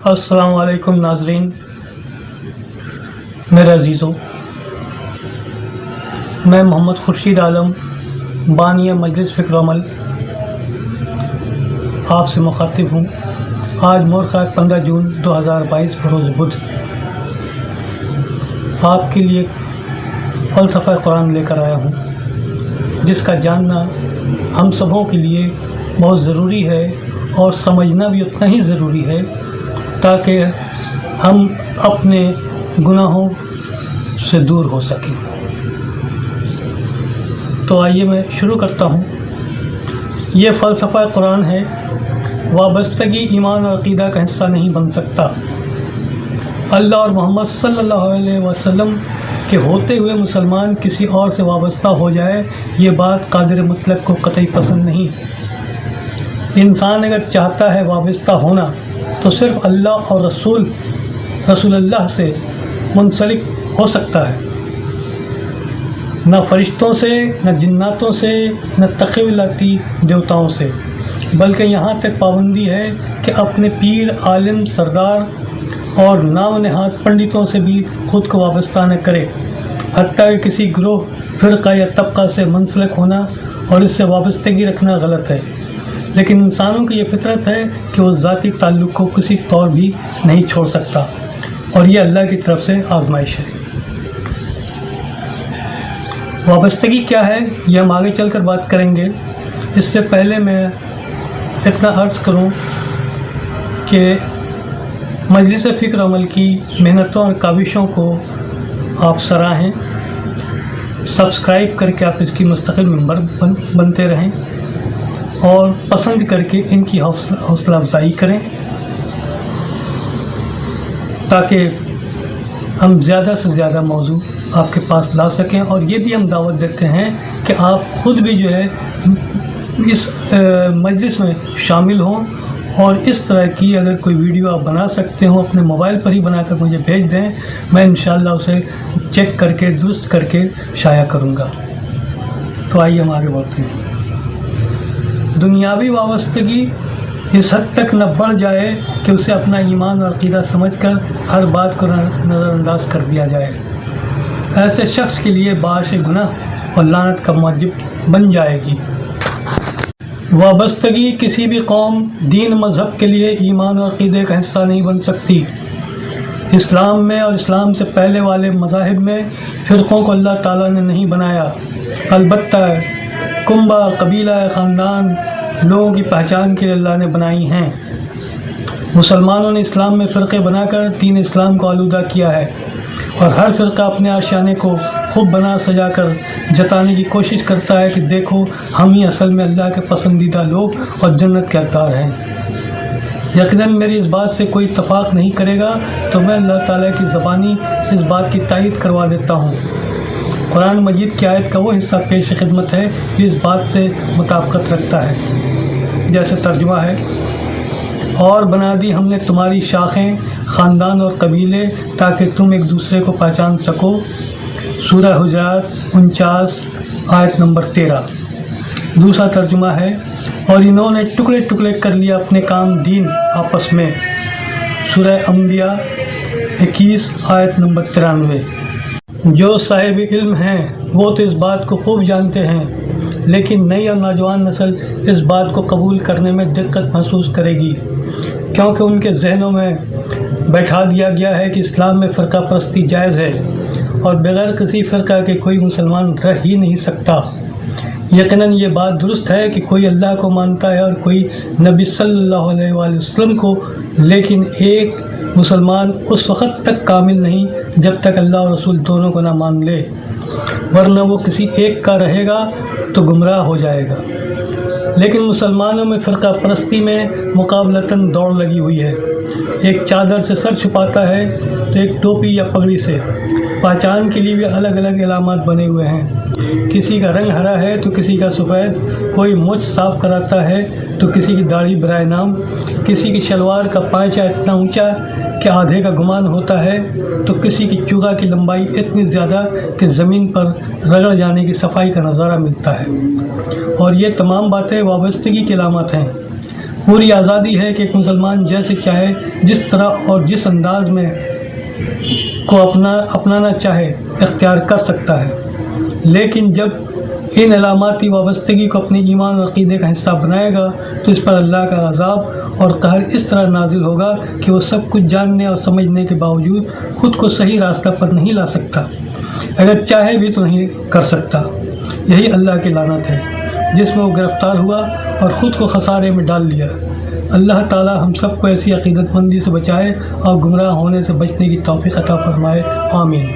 السلام علیکم ناظرین، میرے عزیزوں، میں محمد خورشید عالم بانی مجلس فکر و عمل آپ سے مخاطب ہوں۔ آج مورخہ 15 جون 2022 بروز بدھ آپ کے لیے فلسفہ قرآن لے کر آیا ہوں، جس کا جاننا ہم سبوں کے لیے بہت ضروری ہے اور سمجھنا بھی اتنا ہی ضروری ہے تاکہ ہم اپنے گناہوں سے دور ہو سکیں۔ تو آئیے میں شروع کرتا ہوں۔ یہ فلسفہ قرآن ہے۔ وابستگی ایمان اور عقیدہ کا حصہ نہیں بن سکتا۔ اللہ اور محمد صلی اللہ علیہ وسلم کے ہوتے ہوئے مسلمان کسی اور سے وابستہ ہو جائے، یہ بات قادر مطلق کو قطعی پسند نہیں۔ انسان اگر چاہتا ہے وابستہ ہونا تو صرف اللہ اور رسول اللہ سے منسلک ہو سکتا ہے، نہ فرشتوں سے، نہ جناتوں سے، نہ تخیلاتی دیوتاؤں سے، بلکہ یہاں تک پابندی ہے کہ اپنے پیر، عالم، سردار اور نام نہاد پنڈتوں سے بھی خود کو وابستہ نہ کرے، حتیٰ کہ کسی گروہ، فرقہ یا طبقہ سے منسلک ہونا اور اس سے وابستگی رکھنا غلط ہے، لیکن انسانوں کی یہ فطرت ہے کہ وہ ذاتی تعلق کو کسی طور بھی نہیں چھوڑ سکتا، اور یہ اللہ کی طرف سے آزمائش ہے۔ وابستگی کیا ہے یہ ہم آگے چل کر بات کریں گے۔ اس سے پہلے میں اتنا عرض کروں کہ مجلس فکر عمل کی محنتوں اور کاوشوں کو آپ سراہیں، سبسکرائب کر کے آپ اس کی مستقل ممبر بنتے رہیں اور پسند کر کے ان کی حوصلہ افزائی کریں تاکہ ہم زیادہ سے زیادہ موضوع آپ کے پاس لا سکیں۔ اور یہ بھی ہم دعوت دیتے ہیں کہ آپ خود بھی جو ہے اس مجلس میں شامل ہوں، اور اس طرح کی اگر کوئی ویڈیو آپ بنا سکتے ہوں اپنے موبائل پر ہی بنا کر مجھے بھیج دیں، میں انشاءاللہ اسے چیک کر کے درست کر کے شائع کروں گا۔ تو آئیے ہم آگے بڑھتے ہیں۔ دنیاوی وابستگی اس حد تک نہ بڑھ جائے کہ اسے اپنا ایمان اور عقیدہ سمجھ کر ہر بات کو نظر انداز کر دیا جائے۔ ایسے شخص کے لیے باعث گناہ اور لعنت کا موجب بن جائے گی۔ وابستگی کسی بھی قوم، دین، مذہب کے لیے ایمان اور عقیدے کا حصہ نہیں بن سکتی۔ اسلام میں اور اسلام سے پہلے والے مذاہب میں فرقوں کو اللہ تعالیٰ نے نہیں بنایا، البتہ کنبہ، قبیلہ، خاندان لوگوں کی پہچان کے لیے اللہ نے بنائی ہیں۔ مسلمانوں نے اسلام میں فرقے بنا کر دین اسلام کو آلودہ کیا ہے، اور ہر فرقہ اپنے آشیانے کو خوب بنا سجا کر جتانے کی کوشش کرتا ہے کہ دیکھو ہم ہی اصل میں اللہ کے پسندیدہ لوگ اور جنت کے حقدار ہیں۔ یقیناً میری اس بات سے کوئی اتفاق نہیں کرے گا تو میں اللہ تعالیٰ کی زبانی اس بات کی تائید کروا دیتا ہوں۔ قرآن مجید کی آیت کا وہ حصہ پیش خدمت ہے جو اس بات سے مطابقت رکھتا ہے، جیسے ترجمہ ہے: اور بنا دی ہم نے تمہاری شاخیں، خاندان اور قبیلے تاکہ تم ایک دوسرے کو پہچان سکو۔ سورہ حجرات 49 آیت نمبر 13۔ دوسرا ترجمہ ہے: اور انہوں نے ٹکڑے ٹکڑے کر لیا اپنے کام دین آپس میں۔ سورہ انبیاء 21 آیت نمبر 93۔ جو صاحب علم ہیں وہ تو اس بات کو خوب جانتے ہیں، لیکن نئی اور نوجوان نسل اس بات کو قبول کرنے میں دقت محسوس کرے گی، کیونکہ ان کے ذہنوں میں بیٹھا دیا گیا ہے کہ اسلام میں فرقہ پرستی جائز ہے اور بغیر کسی فرقہ کے کوئی مسلمان رہ ہی نہیں سکتا۔ یقیناً یہ بات درست ہے کہ کوئی اللہ کو مانتا ہے اور کوئی نبی صلی اللہ علیہ وآلہ وسلم کو، لیکن ایک مسلمان اس وقت تک کامل نہیں جب تک اللہ اور رسول دونوں کو نہ مان لے، ورنہ وہ کسی ایک کا رہے گا تو گمراہ ہو جائے گا۔ لیکن مسلمانوں میں فرقہ پرستی میں مقابلتاً دوڑ لگی ہوئی ہے۔ ایک چادر سے سر چھپاتا ہے تو ایک ٹوپی یا پگڑی سے۔ پہچان کے لیے بھی الگ الگ علامات بنے ہوئے ہیں، کسی کا رنگ ہرا ہے تو کسی کا سفید، کوئی مچھ صاف کراتا ہے تو کسی کی داڑھی برائے نام، کسی کی شلوار کا پائچہ اتنا اونچا کہ آدھے کا گمان ہوتا ہے تو کسی کی چوگا کی لمبائی اتنی زیادہ کہ زمین پر رگڑ جانے کی صفائی کا نظارہ ملتا ہے، اور یہ تمام باتیں وابستگی کی علامات ہیں۔ پوری آزادی ہے کہ ایک مسلمان جیسے چاہے جس طرح اور جس انداز میں کو اپنانا چاہے اختیار کر سکتا ہے، لیکن جب ان علاماتی وابستگی کو اپنے ایمان اور عقیدے کا حصہ بنائے گا تو اس پر اللہ کا عذاب اور قہر اس طرح نازل ہوگا کہ وہ سب کچھ جاننے اور سمجھنے کے باوجود خود کو صحیح راستہ پر نہیں لا سکتا، اگر چاہے بھی تو نہیں کر سکتا۔ یہی اللہ کی لعنت ہے جس میں وہ گرفتار ہوا اور خود کو خسارے میں ڈال لیا۔ اللہ تعالی ہم سب کو ایسی عقیدت مندی سے بچائے اور گمراہ ہونے سے بچنے کی توفیق عطا فرمائے، آمین۔